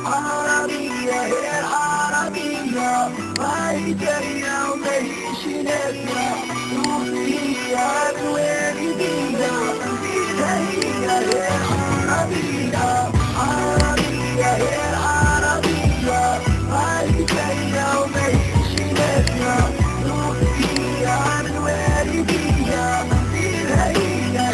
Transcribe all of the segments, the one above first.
عربية هي العربية ما هي جاية وما هيش ناسية روحية الوالدية هي العربية عربية هي العربية ما هي جاية وما هيش ناسية روحية الوالدية هي العربية.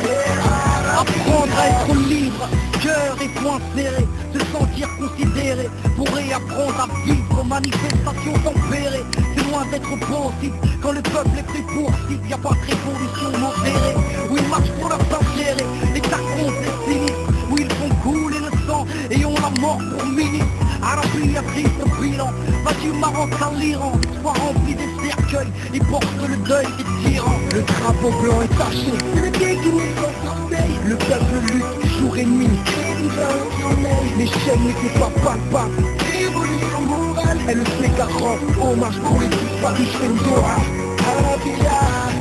Apprendre à être libre, cœur et poing serrés, se sentir considéré, pour réapprendre à vivre aux manifestations tempérées. C'est loin d'être possible quand le peuple est pris pour cible, y a pas de révolution modérée, où ils marchent pour leur s'ingérer, et ça compte les sinistres, où ils font couler le sang et ont la mort pour ministre. Arabie a triste bilan, battu Maroc à l'Iran, soit rempli des cercueils, et porte le deuil des tyrans. Le drapeau blanc est taché, le déguisé au sommeil, le peuple lutte jour et nuit, les chaînes n'étaient pas palpables, révolution morale, elle fait qu'à rendre hommage pour les disparus Fendora.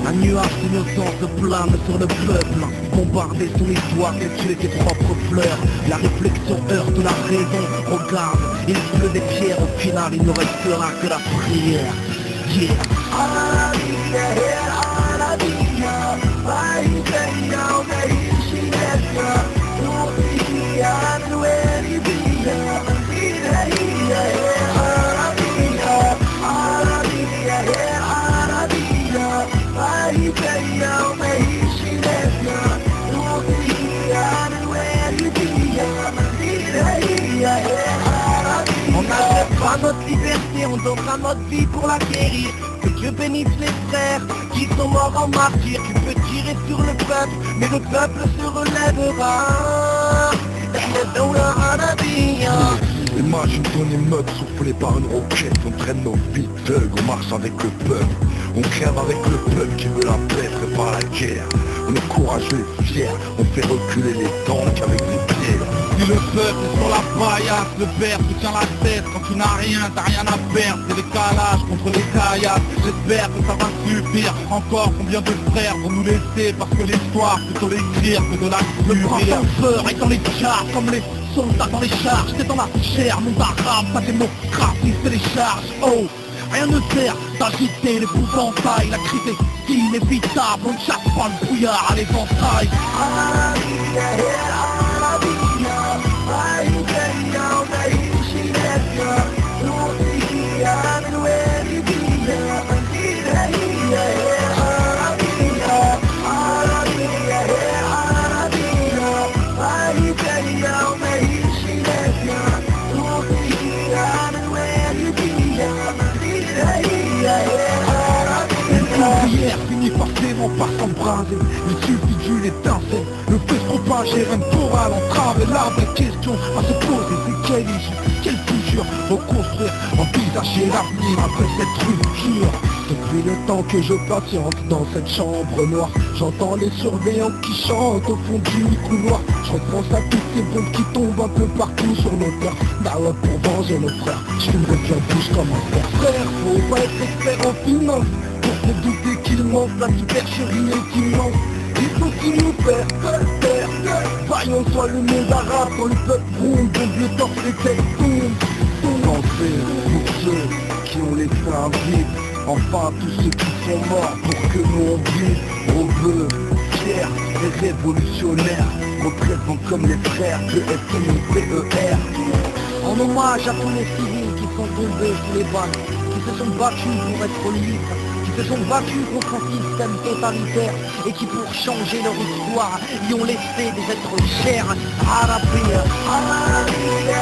Un nuage d'innocence se plane sur le peuple, bombarder son histoire et tuer ses propres fleurs. La réflexion heurte la raison, regarde, il pleut des pierres, au final il ne restera que la prière. Yeah. On n'achète pas notre liberté, on donnera notre vie pour la guérir. Que Dieu bénisse les frères qui sont morts en martyrs. Tu peux tirer sur le peuple, mais le peuple se relèvera. Imagine ton émeute soufflée par une roquette. On traîne nos vies d'œil, on marche avec le peuple. On crève avec le peuple qui veut la paix, prépare la guerre. On est courageux et fiers, on fait reculer les tanks avec des pieds. Si le peuple est sur la paillasse, le père te tient la tête. Quand tu n'as rien, t'as rien à perdre. C'est les calages contre les caillasses. J'espère que ça va suffire. Encore combien de frères vont nous laisser, parce que l'histoire plutôt l'écrire que de la subir. Le peur est dans les chars, comme les soldats dans les charges. C'est dans la chair, mon arabe, sa démocratie c'est les charges. Oh, rien ne sert d'agiter l'épouvantail. La crise est inévitable, on ne chasse pas le brouillard à l'éventail. L'ouvrière finit forcément par s'embraser. Il suffit d'une étincelle, le fait se propager, rien de pour à l'entrave. Et là, des questions à se poser, c'est quelle issue, quelle futur reconstruire, envisager l'avenir après cette rupture. Depuis le temps que je patiente dans cette chambre noire, j'entends les surveillants qui chantent au fond du couloir. Je repense à toutes ces bombes qui tombent un peu partout sur nos terres. Bah ouais, pour venger nos frères, je fumerai bien bouche comme un frère. Frère, faut pas être expert en finance pour se douter qu'il manque la supercherie est immense. Il faut qu'il nous perd, vaillant soit le monde arabe quand le peuple gronde, bon Dieu torse les têtes tombent. Pensez pour ceux qui ont laissé un vide, enfin tous ceux qui sont morts pour que nous on vive. On veut fiers et révolutionnaires, représentent comme les frères de FNPER. En hommage à tous les civils qui sont tombés sous les balles, qui se sont battus pour être libres, qui se sont battus contre un système totalitaire et qui pour changer leur histoire y ont laissé des êtres chers. Arabia, Arabia,